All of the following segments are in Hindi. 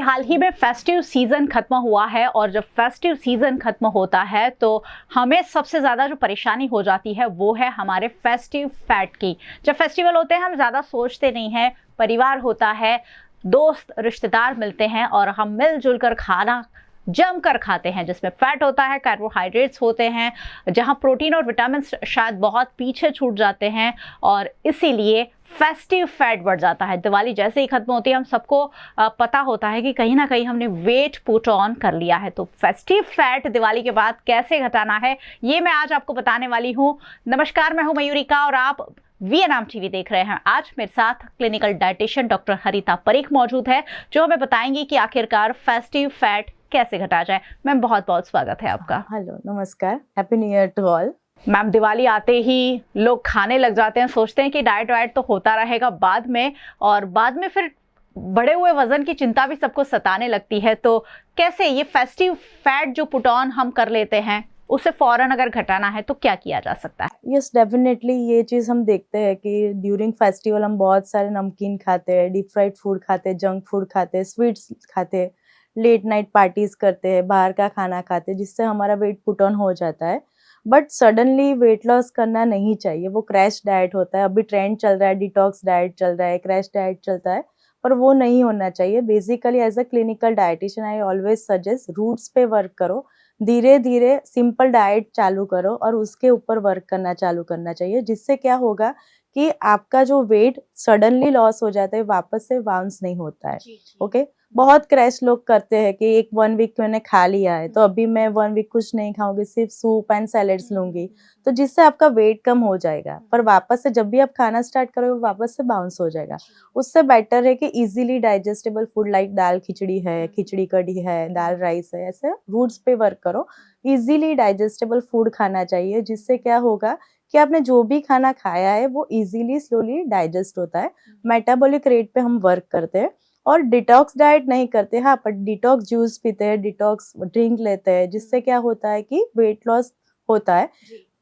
अभी हाल ही में फेस्टिव सीजन खत्म हुआ है और जब फेस्टिव सीजन खत्म होता है तो हमें सबसे ज़्यादा जो परेशानी हो जाती है वो है हमारे फेस्टिव फैट की। जब फेस्टिवल होते हैं हम ज़्यादा सोचते नहीं हैं, परिवार होता है, दोस्त रिश्तेदार मिलते हैं और हम मिलजुल कर खाना जमकर खाते हैं जिसमें फैट होता है, कार्बोहाइड्रेट्स होते हैं, जहां प्रोटीन और विटामिन शायद बहुत पीछे छूट जाते हैं और इसीलिए फेस्टिव फैट बढ़ जाता है। दिवाली जैसे ही खत्म होती है हम सबको पता होता है कि कहीं ना कहीं हमने वेट पुट ऑन कर लिया है। तो फेस्टिव फैट दिवाली के बाद कैसे घटाना है ये मैं आज आपको बताने वाली हूँ। नमस्कार, मैं हूँ मयूरिका और आप वीएनआम टीवी देख रहे हैं। आज मेरे साथ क्लिनिकल डाइटिशियन डॉक्टर हरिता परीख मौजूद है जो हमें बताएंगी कि आखिरकार फेस्टिव फैट कैसे घटा जाए। मैम बहुत बहुत स्वागत है आपका। हेलो, नमस्कार, happy new year to all. Ma'am Diwali आते ही लोग खाने लग जाते हैं, सोचते हैं कि डाइट वाइट तो होता रहेगा बाद में, और बाद में फिर बढ़े हुए वजन की चिंता भी सबको सताने लगती है। तो कैसे ये फेस्टिव फैट जो पुट ऑन हम कर लेते हैं उसे फौरन अगर घटाना है तो क्या किया जा सकता है? यस, डेफिनेटली ये चीज़ हम देखते हैं कि ड्यूरिंग फेस्टिवल हम बहुत सारे नमकीन खाते हैं, डीप फ्राइड फूड खाते हैं, जंक फूड खाते हैं, स्वीट्स खाते हैं, लेट नाइट पार्टीज करते हैं, बाहर का खाना खाते हैं, जिससे हमारा वेट पुट ऑन हो जाता है। बट सडनली वेट लॉस करना नहीं चाहिए, वो क्रैश डाइट होता है। अभी ट्रेंड चल रहा है, डिटॉक्स डाइट चल रहा है, क्रैश डाइट चलता है, पर वो नहीं होना चाहिए। Basically as a clinical dietitian I always suggest roots पे वर्क करो, धीरे धीरे सिंपल डाइट चालू करो और उसके ऊपर वर्क करना चालू करना चाहिए, जिससे क्या होगा कि आपका जो वेट सडनली लॉस हो जाता है वापस से बाउंस नहीं होता है। ओके, बहुत क्रैश लोग करते हैं कि एक 1 वीक मैंने खा लिया है तो अभी मैं 1 वीक कुछ नहीं खाऊंगी, सिर्फ सूप एंड सैलेड्स लूंगी, तो जिससे आपका वेट कम हो जाएगा, पर वापस से जब भी आप खाना स्टार्ट करोगे वापस से बाउंस हो जाएगा। उससे बेटर है कि इजीली डाइजेस्टेबल फूड लाइक दाल खिचड़ी है, खिचड़ी कढ़ी है, दाल राइस है, ऐसे रूट्स पे वर्क करो। इजीली डाइजेस्टेबल फूड खाना चाहिए, जिससे क्या होगा कि आपने जो भी खाना खाया है वो इजीली स्लोली डाइजेस्ट होता है। मेटाबॉलिक रेट पे हम वर्क करते हैं और डिटॉक्स डाइट नहीं करते, हाँ, पर डिटॉक्स जूस पीते हैं, डिटॉक्स ड्रिंक लेते हैं, जिससे क्या होता है कि वेट लॉस होता है।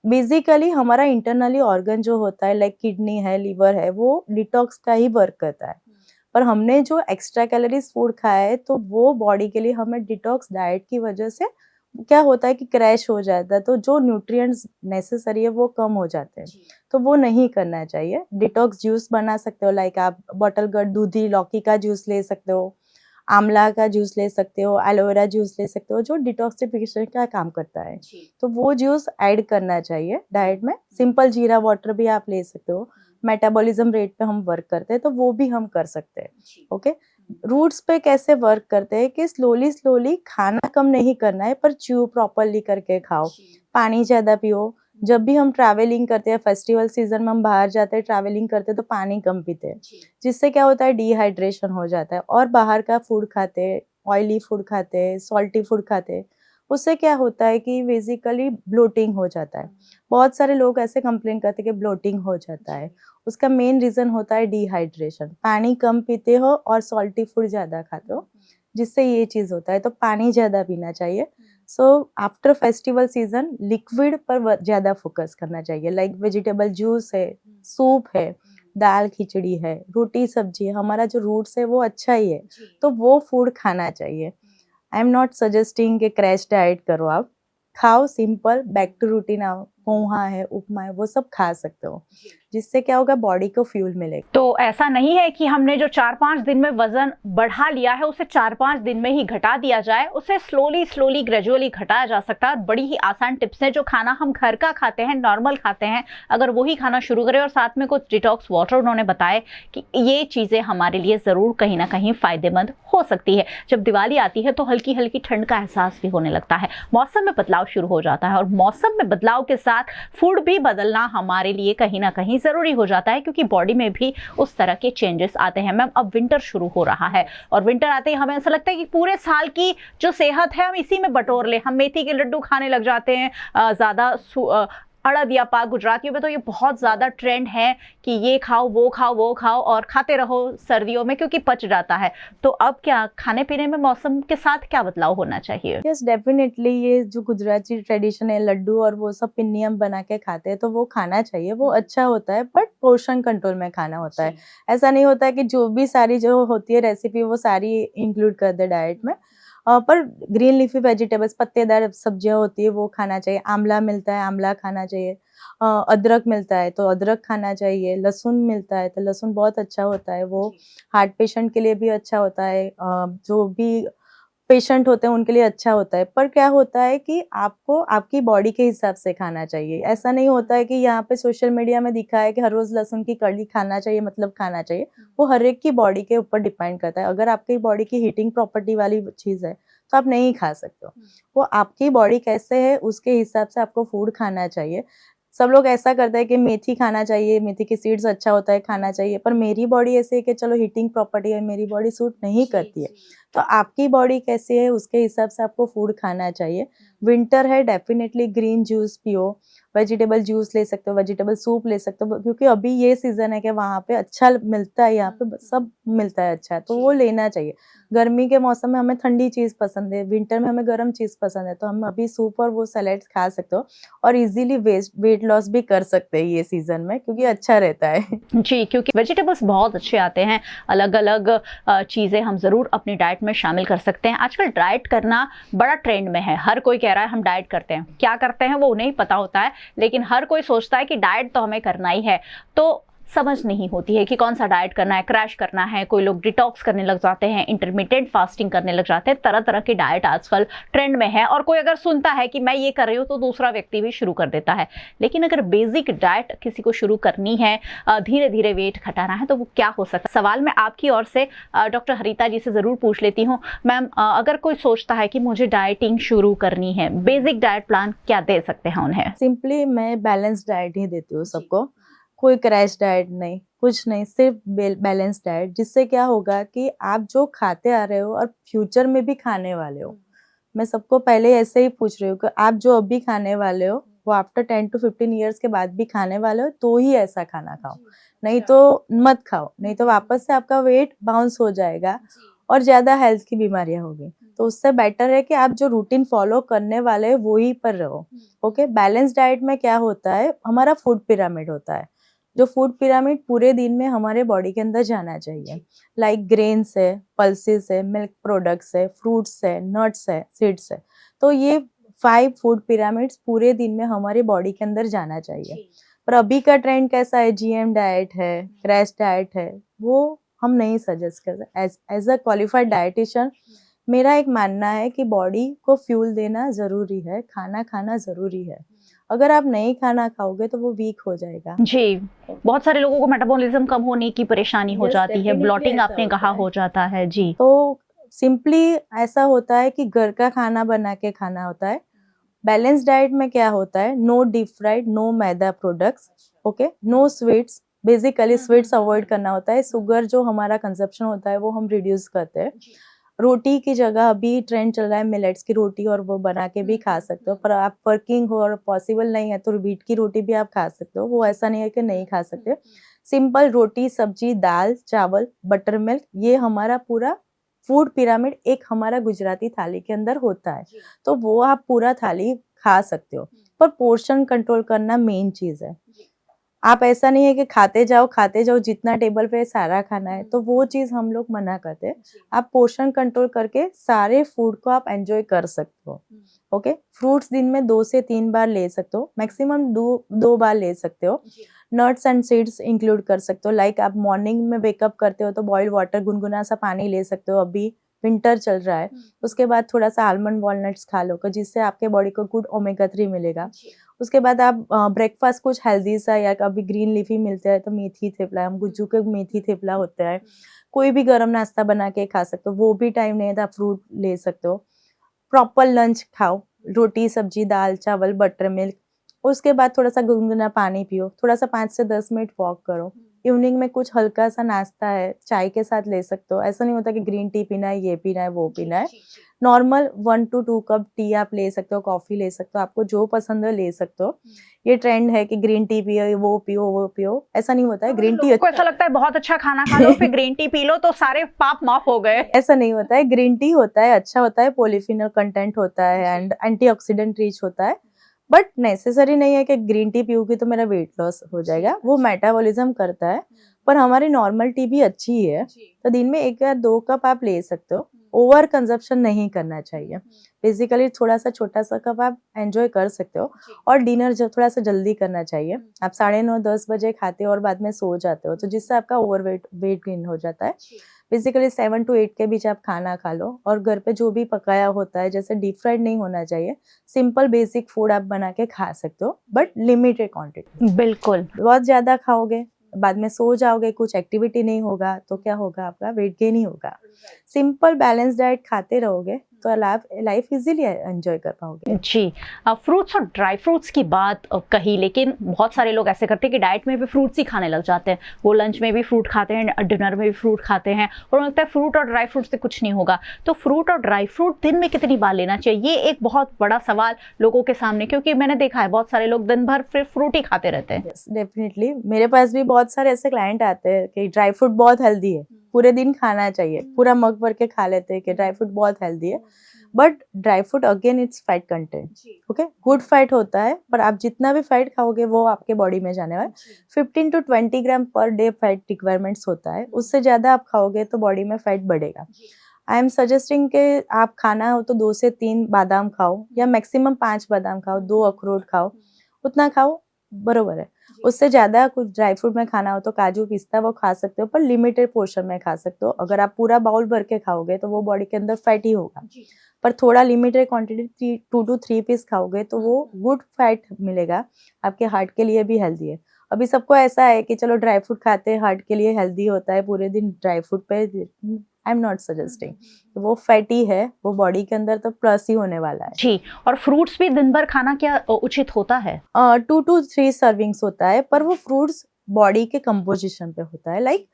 बेसिकली हमारा इंटरनली ऑर्गन जो होता है लाइक किडनी है, लीवर है, वो डिटॉक्स का ही वर्क करता है। पर हमने जो एक्स्ट्रा कैलोरीज फूड खाया है तो वो बॉडी के लिए हमें डिटॉक्स डाइट की वजह से क्या होता है कि क्रैश हो जाता है, तो जो न्यूट्रिएंट्स नेसेसरी है वो कम हो जाते हैं, तो वो नहीं करना चाहिए। डिटॉक्स जूस बना सकते हो, लाइक आप बॉटल गट दूधी लौकी का जूस ले सकते हो, आंवला का जूस ले सकते हो, एलोवेरा जूस ले सकते हो, जो डिटॉक्सिफिकेशन का काम करता है, तो वो जूस ऐड करना चाहिए डाइट में। सिंपल जीरा वाटर भी आप ले सकते हो। मेटाबॉलिज्म रेट पे हम वर्क करते हैं तो वो भी हम कर सकते हैं। ओके, रूट्स पे कैसे वर्क करते हैं कि स्लोली स्लोली खाना कम नहीं करना है, पर च्यू प्रॉपरली करके खाओ, पानी ज्यादा पियो। जब भी हम ट्रैवलिंग करते हैं, फेस्टिवल सीजन में हम बाहर जाते हैं, ट्रैवलिंग करते हैं, तो पानी कम पीते हैं, जिससे क्या होता है डिहाइड्रेशन हो जाता है। और बाहर का फूड खाते हैं, ऑयली फूड खाते हैं, सॉल्टी फूड खाते हैं, उससे क्या होता है कि बेसिकली ब्लोटिंग हो जाता है। बहुत सारे लोग ऐसे कंप्लेन करते हैं कि ब्लोटिंग हो जाता है, उसका मेन रीजन होता है डिहाइड्रेशन। पानी कम पीते हो और सॉल्टी फूड ज्यादा खाते हो, जिससे ये चीज होता है, तो पानी ज्यादा पीना चाहिए। So after festival season liquid पर ज्यादा फोकस करना चाहिए, लाइक वेजिटेबल जूस है, सूप है, दाल खिचड़ी है, रोटी सब्जी है, हमारा जो रूट्स है वो अच्छा ही है, तो वो फूड खाना चाहिए। आई एम नॉट सजेस्टिंग कि क्रैश डाइट करो, आप खाओ सिंपल, बैक टू रूटीन आओ, पोहा है, उपमा है, वो सब खा सकते हो, जिससे क्या होगा बॉडी को फ्यूल मिलेगा। तो ऐसा नहीं है कि हमने जो 4-5 दिन में वजन बढ़ा लिया है उसे 4-5 दिन में ही घटा दिया जाए, उसे स्लोली स्लोली ग्रेजुअली घटाया जा सकता है। बड़ी ही आसान टिप्स हैं। जो खाना हम घर का खाते हैं, नॉर्मल खाते हैं, अगर वही खाना शुरू करें और साथ में कुछ डिटॉक्स वाटर उन्होंने बताए कि ये चीजें हमारे लिए जरूर कहीं ना कहीं फायदेमंद हो सकती है। जब दिवाली आती है तो हल्की हल्की ठंड का एहसास भी होने लगता है, मौसम में बदलाव शुरू हो जाता है और मौसम में बदलाव के साथ फूड भी बदलना हमारे लिए कहीं ना कहीं जरूरी हो जाता है, क्योंकि बॉडी में भी उस तरह के चेंजेस आते हैं। मैम अब विंटर शुरू हो रहा है और विंटर आते ही हमें ऐसा लगता है कि पूरे साल की जो सेहत है हम इसी में बटोर ले, हम मेथी के लड्डू खाने लग जाते हैं, ज्यादा अड़द या पाक, गुजरातियों में तो ये बहुत ज़्यादा ट्रेंड है कि ये खाओ वो खाओ वो खाओ और खाते रहो सर्दियों में, क्योंकि पच जाता है। तो अब क्या खाने पीने में मौसम के साथ क्या बदलाव होना चाहिए? यस डेफिनेटली, ये जो गुजराती ट्रेडिशन है, लड्डू और वो सब पिन्नी हम बना के खाते हैं, तो वो खाना चाहिए, वो अच्छा होता है, बट पोर्शन कंट्रोल में खाना होता है। ऐसा नहीं होता है कि जो भी सारी जो होती है रेसिपी वो सारी इंक्लूड कर दे डाइट में। पर ग्रीन लीफी वेजिटेबल्स, पत्तेदार सब्जियां होती है, वो खाना चाहिए। आंवला मिलता है, आंवला खाना चाहिए। अदरक मिलता है तो अदरक खाना चाहिए। लहसुन मिलता है तो लहसुन बहुत अच्छा होता है, वो हार्ट पेशेंट के लिए भी अच्छा होता है। जो भी पेशेंट होते हैं उनके लिए अच्छा होता है। पर क्या होता है कि आपको आपकी बॉडी के हिसाब से खाना चाहिए। ऐसा नहीं होता है कि यहाँ पे सोशल मीडिया में दिखा है कि हर रोज लहसुन की कड़ी खाना चाहिए, मतलब खाना चाहिए। वो हर एक की बॉडी के ऊपर डिपेंड करता है। अगर आपकी बॉडी की हीटिंग प्रॉपर्टी वाली चीज है तो आप नहीं खा सकते हो। वो आपकी बॉडी कैसे है उसके हिसाब से आपको फूड खाना चाहिए। सब लोग ऐसा करते हैं कि मेथी खाना चाहिए, मेथी की सीड्स अच्छा होता है, खाना चाहिए। पर मेरी बॉडी ऐसी है कि चलो हीटिंग प्रॉपर्टी है, मेरी बॉडी सूट नहीं करती है। तो आपकी बॉडी कैसी है उसके हिसाब से आपको फूड खाना चाहिए। विंटर है, डेफिनेटली ग्रीन जूस पियो, वेजिटेबल जूस ले सकते हो, वेजिटेबल सूप ले सकते हो, क्योंकि अभी ये सीजन है कि वहाँ पे अच्छा मिलता है, यहाँ पे सब मिलता है अच्छा, तो वो लेना चाहिए। गर्मी के मौसम में हमें ठंडी चीज पसंद है, विंटर में हमें गर्म चीज पसंद है, तो हम अभी सूप और वो सैलेड्स खा सकते हो और इजीली वेट लॉस भी कर सकते हैं ये सीजन में, क्योंकि अच्छा रहता है। जी, क्योंकि वेजिटेबल्स बहुत अच्छे आते हैं, अलग-अलग चीज़ें हम ज़रूर अपनी डाइट में शामिल कर सकते हैं। आजकल डाइट करना बड़ा ट्रेंड में है, हर कोई कह रहा है हम डाइट करते हैं। क्या करते हैं वो उन्हें ही पता होता है, लेकिन हर कोई सोचता है कि डाइट तो हमें करना ही है। तो समझ नहीं होती है कि कौन सा डाइट करना है, क्रैश करना है, कोई लोग डिटॉक्स करने लग जाते हैं, इंटरमिटेंट फास्टिंग करने लग जाते हैं। तरह-तरह की डाइट आजकल ट्रेंड में है और कोई अगर सुनता है कि मैं ये कर रही हूँ तो दूसरा व्यक्ति भी शुरू कर देता है। लेकिन अगर बेसिक डाइट किसी को शुरू करनी है, धीरे-धीरे वेट घटाना है, तो वो क्या हो सकता है? सवाल मैं आपकी ओर से डॉक्टर हरिता जी से ज़रूर पूछ लेती हूँ। मैम, अगर कोई सोचता है कि मुझे डाइटिंग शुरू करनी है, बेसिक डाइट प्लान क्या दे सकते हैं उन्हें? सिंपली मैं बैलेंस डाइट ही देती हूँ सबको, कोई क्रैश डाइट नहीं, कुछ नहीं, सिर्फ बैलेंस डाइट, जिससे क्या होगा कि आप जो खाते आ रहे हो और फ्यूचर में भी खाने वाले हो। मैं सबको पहले ऐसे ही पूछ रही हूँ कि आप जो अभी खाने वाले हो वो आफ्टर 10 to 15 ईयर्स के बाद भी खाने वाले हो, तो ही ऐसा खाना खाओ, नहीं तो मत खाओ, नहीं तो वापस से आपका वेट बाउंस हो जाएगा और ज्यादा हेल्थ की बीमारियां होगी। तो उससे बेटर है कि आप जो रूटीन फॉलो करने वाले हो वो ही पर रहो। ओके, बैलेंस डाइट में क्या होता है, हमारा फूड पिरामिड होता है। जो फूड पिरामिड पूरे दिन में हमारे बॉडी के अंदर जाना चाहिए, लाइक ग्रेन्स है, पल्सेस है, मिल्क प्रोडक्ट्स है, फ्रूट्स है, नट्स है, सीड्स है। तो ये 5 फूड पिरामिड्स पूरे दिन में हमारे बॉडी के अंदर जाना चाहिए। पर अभी का ट्रेंड कैसा है, जीएम डाइट है, क्रैश डाइट है, वो हम नहीं सजेस्ट करते। एज अ क्वालिफाइड डाइटिशियन मेरा एक मानना है कि बॉडी को फ्यूल देना जरूरी है, खाना खाना जरूरी है। अगर आप नहीं खाना खाओगे तो वो वीक हो जाएगा। जी, बहुत सारे लोगों को मेटाबॉलिज्म कम होने की परेशानी हो Yes, जाती है, definitely ब्लॉटिंग ऐसा आपने होता कहा है। हो जाता है। जी। तो सिंपली ऐसा होता है कि घर का खाना बना के खाना होता है। बैलेंस डाइट में क्या होता है, no deep fried, no maida products, okay, no sweets. Basically sweets avoid करना होता है। शुगर जो हमारा कंजप्शन होता है वो हम रिड्यूस करते हैं। रोटी की जगह अभी ट्रेंड चल रहा है मिलेट्स की रोटी, और वो बना के भी खा सकते हो। पर आप वर्किंग हो और पॉसिबल नहीं है तो व्हीट की रोटी भी आप खा सकते हो, वो ऐसा नहीं है कि नहीं खा सकते। सिंपल रोटी, सब्जी, दाल, चावल, बटर मिल्क, ये हमारा पूरा फूड पिरामिड एक हमारा गुजराती थाली के अंदर होता है। तो वो आप पूरा थाली खा सकते हो, पर पोर्शन कंट्रोल करना मेन चीज है। आप ऐसा नहीं है कि खाते जाओ, जितना टेबल पे सारा खाना है, तो वो चीज हम लोग मना करते हैं। आप पोर्शन कंट्रोल करके सारे फूड को आप एंजॉय कर सकते हो। ओके, फ्रूट्स दिन में 2 से 3 बार ले सकते हो, मैक्सिमम 2 बार ले सकते हो। नट्स एंड सीड्स इंक्लूड कर सकते हो, लाइक आप मॉर्निंग में वेकअप करते हो तो बॉइल्ड वाटर, गुनगुना सा पानी ले सकते हो, अभी विंटर चल रहा है। उसके बाद थोड़ा सा आलमंड वॉलनट्स खा लो, जिससे आपके बॉडी को गुड ओमेगा 3 मिलेगा। उसके बाद आप ब्रेकफास्ट कुछ हेल्दी सा, या कभी ग्रीन लीफी मिलता है तो मेथी थेपला, हम गुज्जू के मेथी थेपला होता है, कोई भी गरम नाश्ता बना के खा सकते हो। वो भी टाइम नहीं है तो आप फ्रूट ले सकते हो। प्रॉपर लंच खाओ, रोटी, सब्जी, दाल, चावल, बटर मिल्क। उसके बाद थोड़ा सा गुनगुना पानी पियो, थोड़ा सा 5 से 10 मिनट वॉक करो, इवनिंग में कुछ हल्का सा नाश्ता है, चाय के साथ ले सकते हो। ऐसा नहीं होता कि ग्रीन टी पीना है, ये पीना है, वो पीना है। नॉर्मल 1 to 2 कप टी आप ले सकते हो, कॉफ़ी ले सकते हो, आपको जो पसंद है ले सकते हो। ये ट्रेंड है कि ग्रीन टी पियो, वो पियो, ऐसा नहीं होता है। ग्रीन टी लोगों को ऐसा लगता है बहुत अच्छा खाना खा लो फिर ग्रीन टी पी लो तो सारे पाप माफ हो गए। ऐसा नहीं होता है। ग्रीन टी होता है, अच्छा होता है, पॉलीफिनल कंटेंट होता है एंड एंटीऑक्सीडेंट रिच होता है। बट नेसेसरी नहीं है कि ग्रीन टी पीऊँगी तो मेरा वेट लॉस हो जाएगा, वो मेटाबॉलिज्म करता है। पर हमारी नॉर्मल टी भी अच्छी है, तो दिन में 1 या 2 कप आप ले सकते हो। ओवर कंजप्शन नहीं करना चाहिए। बेसिकली थोड़ा-सा छोटा-सा कप आप एन्जॉय कर सकते हो और डिनर जो थोड़ा-सा जल्दी करना चाहिए। आप 9:30-10 बजे खाते हो और बाद में सो जाते हो, तो जिससे आपका वेट गेन हो जाता है। बेसिकली 7 to 8 के बीच आप खाना खा लो और घर पे जो भी पकाया होता है, जैसे डीप फ्राइड नहीं होना चाहिए। सिंपल बेसिक फूड आप बना के खा सकते हो, बट लिमिटेड क्वांटिटी। बिल्कुल। बहुत ज़्यादा खाओगे, बाद में सो जाओगे, कुछ एक्टिविटी नहीं होगा, तो क्या होगा, आपका वेट गेन ही होगा। सिंपल बैलेंस डाइट खाते रहोगे तो लाइफ इजीली एंजॉय कर पाओगे। जी। फ्रूट्स और ड्राई फ्रूट्स की बात कही, लेकिन बहुत सारे लोग ऐसे करते हैं कि डाइट में भी फ्रूट्स ही खाने लग जाते हैं। वो लंच में भी फ्रूट खाते हैं, डिनर में भी फ्रूट खाते हैं और उन्हें लगता है फ्रूट और ड्राई फ्रूट से कुछ नहीं होगा। तो फ्रूट और ड्राई फ्रूट दिन में कितनी बार लेना चाहिए, ये एक बहुत बड़ा सवाल लोगों के सामने, क्योंकि मैंने देखा है बहुत सारे लोग दिन भर फिर फ्रूट ही खाते रहते हैं। यस, डेफिनेटली मेरे पास भी बहुत सारे ऐसे क्लाइंट आते हैं कि ड्राई फ्रूट बहुत हेल्दी है, पूरे दिन खाना चाहिए, पूरा मग भर के खा लेते हैं कि ड्राई फ्रूट बहुत हेल्दी है। But dry fruit again it's fat content, okay, good fat होता है, पर आप जितना भी फैट खाओगे वो आपके बॉडी में जाने वाला है। 15 to 20 gram per day fat requirements होता है, उससे ज्यादा आप खाओगे तो बॉडी में फैट बढ़ेगा। आई एम सजेस्टिंग कि आप खाना हो तो 2 से 3 बादाम खाओ या मैक्सिमम 5 बादाम खाओ, 2 अखरोट खाओ, उतना खाओ, बरोबर है। उससे ज्यादा कुछ ड्राई फ्रूट में खाना हो तो काजू पिस्ता वो खा सकते हो, पर लिमिटेड पोर्शन में खा सकते हो। अगर आप पूरा बाउल भर के खाओगे तो वो बॉडी के अंदर फैट ही होगा, पर थोड़ा लिमिटेड क्वांटिटी 2 to 3 पीस खाओगे तो वो गुड फैट मिलेगा, आपके हार्ट के लिए भी हेल्दी है। अभी सबको ऐसा है कि चलो ड्राई फ्रूट खाते हैं, हार्ट के लिए हेल्दी होता है, पूरे दिन ड्राई फ्रूट पे, आई एम नॉट सजेस्टिंग। वो फैटी है, वो बॉडी के अंदर तो प्लस ही होने वाला है। जी। और फ्रूट्स भी दिन भर खाना क्या उचित होता है? 2 to 3 सर्विंग्स होता है, पर वो फ्रूट्स बॉडी के कंपोजिशन पे होता है। लाइक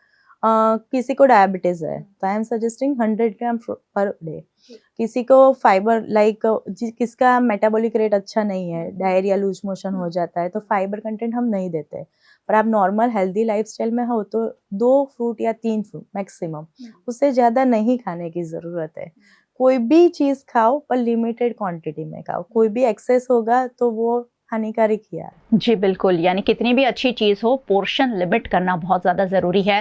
किसी को डायबिटीज है तो I am suggesting 100 gram per day. किसी को फाइबर, लाइक किसका मेटाबॉलिक रेट अच्छा नहीं है, डायरिया, लूज मोशन हो जाता है, तो फाइबर कंटेंट हम नहीं देते। पर आप नॉर्मल हेल्दी लाइफस्टाइल में हो तो 2 फ्रूट या 3 फ्रूट मैक्सिमम, उससे ज्यादा नहीं खाने की जरूरत है। कोई भी चीज खाओ पर लिमिटेड क्वांटिटी में खाओ, कोई भी एक्सेस होगा तो वो हानिकारक ही है। जी बिल्कुल, यानी कितनी भी अच्छी चीज़ हो, पोर्शन लिमिट करना बहुत ज़्यादा ज़रूरी है।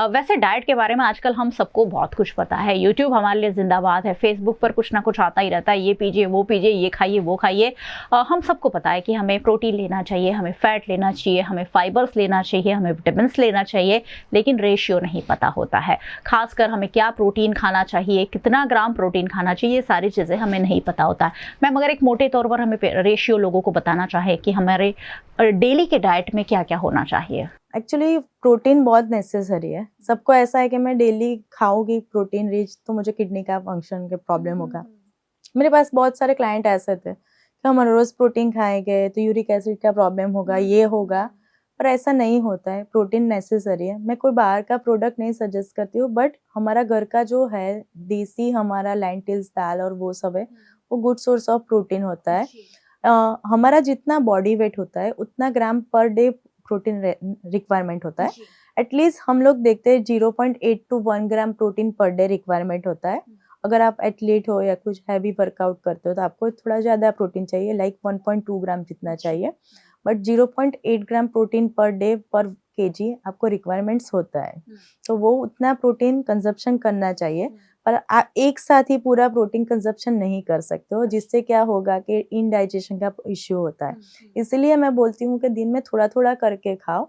वैसे डाइट के बारे में आजकल हम सबको बहुत कुछ पता है, यूट्यूब हमारे लिए ज़िंदाबाद है, फेसबुक पर कुछ ना कुछ आता ही रहता है, ये पीजिए, वो पीजिए, ये खाइए, वो खाइए। हम सबको पता है कि हमें प्रोटीन लेना चाहिए, हमें फैट लेना चाहिए, हमें फाइबर्स लेना चाहिए, हमें विटामिन्स लेना चाहिए, लेकिन रेशियो नहीं पता होता है। खासकर हमें क्या प्रोटीन खाना चाहिए, कितना ग्राम प्रोटीन खाना चाहिए, ये सारी चीज़ें हमें नहीं पता होता है। मैम, अगर एक मोटे तौर पर हमें रेशियो लोगों को बताना चाहे कि हमारे डेली के डाइट में क्या क्या होना चाहिए? एक्चुअली प्रोटीन बहुत नेसेसरी है। सबको ऐसा है कि मैं डेली खाऊंगी प्रोटीन रिच तो मुझे किडनी का फंक्शन के प्रॉब्लम होगा। मेरे पास बहुत सारे क्लाइंट ऐसे थे कि हम रोज प्रोटीन खाएंगे तो यूरिक एसिड का प्रॉब्लम होगा, ये होगा, पर ऐसा नहीं होता है। प्रोटीन नेसेसरी है। मैं कोई बाहर का प्रोडक्ट नहीं सजेस्ट करती हूँ, बट हमारा घर का जो है देसी, हमारा लेंटिल्स, दाल और वो सब है, वो गुड सोर्स ऑफ प्रोटीन होता है। हमारा जितना बॉडी वेट होता है उतना ग्राम पर डे प्रोटीन रिक्वायरमेंट होता है। एटलीस्ट हम लोग देखते हैं 0.8 to 1 gram protein per day requirement होता है। अगर आप एथलीट हो या कुछ हैवी वर्कआउट करते हो तो आपको थोड़ा ज़्यादा प्रोटीन चाहिए, लाइक 1.2 ग्राम जितना चाहिए, but 0.8 gram protein per day पर केजी आपको रिक्वायरमेंट्स होता है। तो वो उतना प्रोटीन कंजप्शन करना चाहिए, पर आप एक साथ ही पूरा प्रोटीन कंजप्शन नहीं कर सकते हो, जिससे क्या होगा कि इनडाइजेशन का इश्यू होता है। इसलिए मैं बोलती हूँ कि दिन में थोड़ा थोड़ा करके खाओ,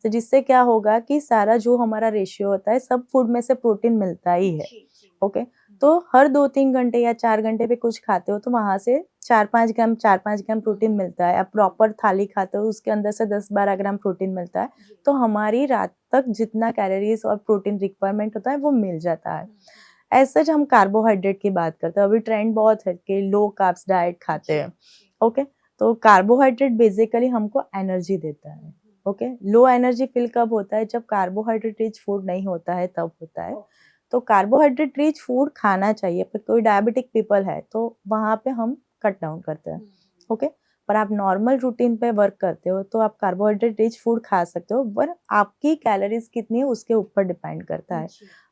तो जिससे क्या होगा कि सारा जो हमारा रेशियो होता है, सब फूड में से प्रोटीन मिलता ही है। ओके, तो हर 2-3 घंटे या 4 घंटे पे कुछ खाते हो तो वहां से 4-5 ग्राम प्रोटीन मिलता है। आप प्रॉपर थाली खाते हो, उसके अंदर से 10-12 ग्राम प्रोटीन मिलता है, तो हमारी रात तक जितना कैलोरीज और प्रोटीन रिक्वायरमेंट होता है वो मिल जाता है। ऐसा हम कार्बोहाइड्रेट की बात करते हैं, अभी ट्रेंड बहुत है कि लो कार्ब्स डाइट खाते हैं। ओके, तो कार्बोहाइड्रेट बेसिकली हमको एनर्जी देता है, ओके। लो एनर्जी फील कब होता है? जब कार्बोहाइड्रेट रिच फूड नहीं होता है तब होता है। तो कार्बोहाइड्रेट रिच फूड खाना चाहिए, पर कोई डायबिटिक पीपल है तो वहाँ पे हम कट डाउन करते हैं। ओके। पर आप नॉर्मल रूटीन पे वर्क करते हो तो आप कार्बोहाइड्रेट रिच फूड खा सकते हो, पर आपकी कैलोरीज कितनी है उसके ऊपर डिपेंड करता है।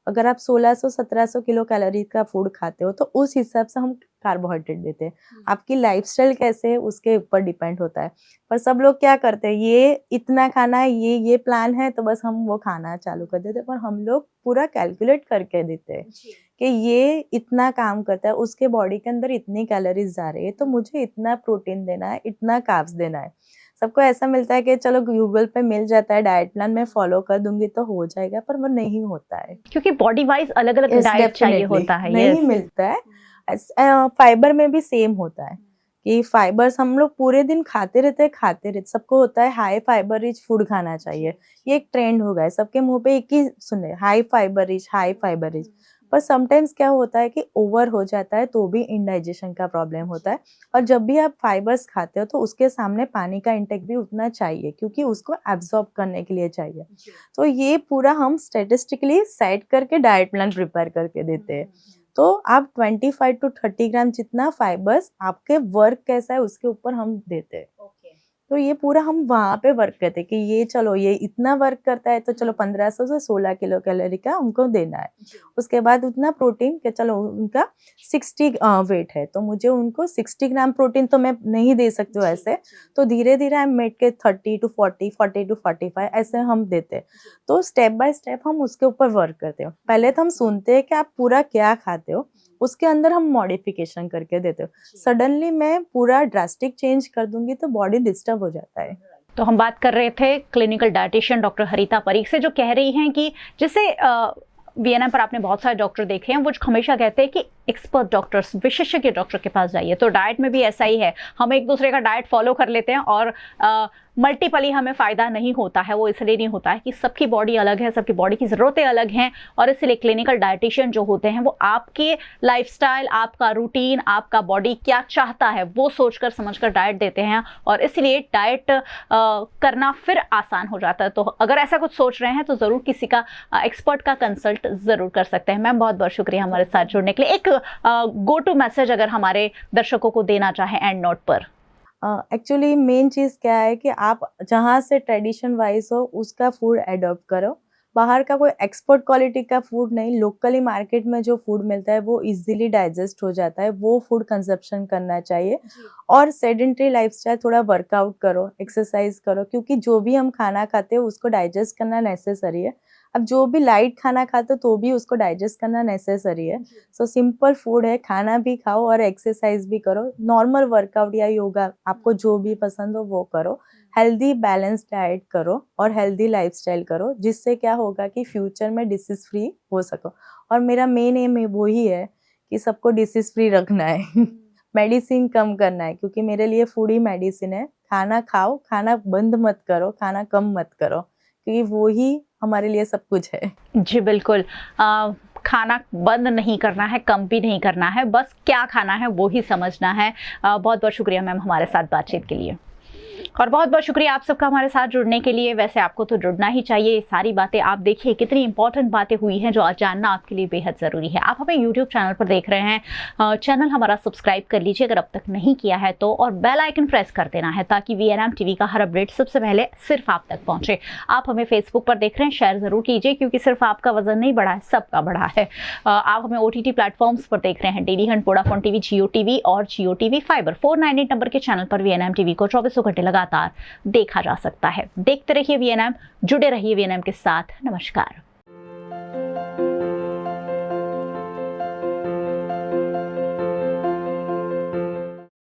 अगर आप 1600-1700 किलो कैलोरी का फूड खाते हो तो उस हिसाब से हम कार्बोहाइड्रेट देते हैं। आपकी लाइफस्टाइल कैसे है उसके ऊपर डिपेंड होता है। पर सब लोग क्या करते हैं, ये इतना खाना है, ये प्लान है तो बस हम वो खाना चालू कर देते हैं। पर हम लोग पूरा कैलकुलेट करके देते हैं कि ये इतना काम करता है, उसके बॉडी के अंदर इतनी कैलोरीज जा रही है तो मुझे इतना प्रोटीन देना है, इतना कार्ब्स देना है। सबको ऐसा मिलता है कि चलो गूगल पे मिल जाता है, डाइट प्लान में फॉलो कर दूंगी तो हो जाएगा, पर वो नहीं होता है क्योंकि बॉडी वाइज अलग अलग डाइट चाहिए होता है। नहीं मिलता है। फाइबर में भी सेम होता है कि फाइबर्स हम लोग पूरे दिन खाते रहते सबको होता है हाई फाइबर रिच फूड खाना चाहिए। ये एक ट्रेंड हो गया है, सबके मुंह पे एक ही सुने, हाई फाइबर रिच। पर समटाइम्स क्या होता है कि ओवर हो जाता है तो भी इंडाइजेशन का प्रॉब्लम होता है। और जब भी आप फाइबर्स खाते हो तो उसके सामने पानी का इंटेक भी उतना चाहिए, क्योंकि उसको एब्जॉर्ब करने के लिए चाहिए। तो ये पूरा हम स्टेटिस्टिकली सेट करके डाइट प्लान प्रिपेयर करके देते हैं। तो आप 25 to 30 ग्राम जितना फाइबर्स, आपके वर्क कैसा है उसके ऊपर हम देते हैं। तो ये पूरा हम वहाँ पे वर्क करते हैं कि ये चलो ये इतना वर्क करता है तो चलो 1500 से 16 किलो कैलोरी का उनको देना है। उसके बाद उतना प्रोटीन के चलो उनका 60 वेट है तो मुझे उनको 60 ग्राम प्रोटीन तो मैं नहीं दे सकती हूँ ऐसे, तो धीरे धीरे हम मेड के 30 to 40, 40 to 45 ऐसे हम देते हैं। तो स्टेप बाय स्टेप हम उसके ऊपर वर्क करते हो। पहले तो हम सुनते हैं कि आप पूरा क्या खाते हो, उसके अंदर हम मॉडिफिकेशन करके देते हो। सडनली मैं पूरा ड्रास्टिक चेंज कर दूंगी तो बॉडी डिस्टर्ब हो जाता है। तो हम बात कर रहे थे क्लिनिकल डाइटिशियन डॉक्टर हरिता परीख से, जो कह रही हैं कि जैसे वीएनएम पर आपने बहुत सारे डॉक्टर देखे हैं, वो हमेशा कहते हैं कि एक्सपर्ट डॉक्टर्स, विशेषज्ञ डॉक्टर के पास जाइए। तो डाइट में भी ऐसा ही है, हम एक दूसरे का डाइट फॉलो कर लेते हैं और मल्टीपली हमें फ़ायदा नहीं होता है। वो इसलिए नहीं होता है कि सबकी बॉडी अलग है, सबकी बॉडी की ज़रूरतें अलग हैं, और इसलिए क्लिनिकल डाइटिशियन जो होते हैं वो आपके लाइफस्टाइल, आपका रूटीन, आपका बॉडी क्या चाहता है वो सोचकर समझकर डाइट देते हैं, और इसलिए डाइट करना फिर आसान हो जाता है। तो अगर ऐसा कुछ सोच रहे हैं तो ज़रूर किसी का एक्सपर्ट का कंसल्ट ज़रूर कर सकते हैं। मैम बहुत बहुत शुक्रिया हमारे साथ जुड़ने के लिए। एक गो टू मैसेज अगर हमारे दर्शकों को देना चाहें एंड नोट पर। एक्चुअली मेन चीज़ क्या है कि आप जहाँ से ट्रेडिशन वाइज हो उसका फूड एडॉप्ट करो। बाहर का कोई एक्सपोर्ट क्वालिटी का फूड नहीं, लोकली मार्केट में जो फूड मिलता है वो इजीली डाइजेस्ट हो जाता है, वो फूड कंजप्शन करना चाहिए। और सेडेंटरी लाइफस्टाइल, थोड़ा वर्कआउट करो, एक्सरसाइज करो, क्योंकि जो भी हम खाना खाते हो उसको डाइजेस्ट करना नेसेसरी है। अब जो भी लाइट खाना खाते हो तो भी उसको डाइजेस्ट करना नेसेसरी है। सो सिंपल फूड है, खाना भी खाओ और एक्सरसाइज भी करो। नॉर्मल वर्कआउट या योगा, आपको जो भी पसंद हो वो करो। हेल्दी बैलेंस डाइट करो और हेल्दी लाइफस्टाइल करो, जिससे क्या होगा कि फ्यूचर में डिसीज फ्री हो सको। और मेरा मेन एम वही है कि सबको डिसीज फ्री रखना है मेडिसिन कम करना है, क्योंकि मेरे लिए फूड ही मेडिसिन है। खाना खाओ, खाना बंद मत करो, खाना कम मत करो, क्योंकि वो ही हमारे लिए सब कुछ है। जी बिल्कुल, खाना बंद नहीं करना है, कम भी नहीं करना है, बस क्या खाना है वो ही समझना है। बहुत बहुत शुक्रिया मैम हमारे साथ बातचीत के लिए, और बहुत बहुत शुक्रिया आप सबका हमारे साथ जुड़ने के लिए। वैसे आपको तो जुड़ना ही चाहिए, ये सारी बातें आप देखिए कितनी इंपॉर्टेंट बातें हुई हैं जो आज जानना आपके लिए बेहद ज़रूरी है। आप हमें यूट्यूब चैनल पर देख रहे हैं, चैनल हमारा सब्सक्राइब कर लीजिए अगर अब तक नहीं किया है तो, और बेल आइकन प्रेस कर देना है ताकि वीएनएम टीवी का हर अपडेट सबसे पहले सिर्फ आप तक पहुंचे। आप हमें फेसबुक पर देख रहे हैं, शेयर ज़रूर कीजिए, क्योंकि सिर्फ आपका वजन नहीं बढ़ा है, सबका बढ़ा है। आप हमें OTT प्लेटफॉर्म्स पर देख रहे हैं, डेली हंट, वोडाफोन टीवी, जियो टीवी और जियो टीवी फाइबर। 498 नंबर के चैनल पर वीएनएम टीवी को 24 घंटे लगातार देखा जा सकता है। देखते रहिए वीएनएम, जुड़े रहिए वीएनएम के साथ। नमस्कार।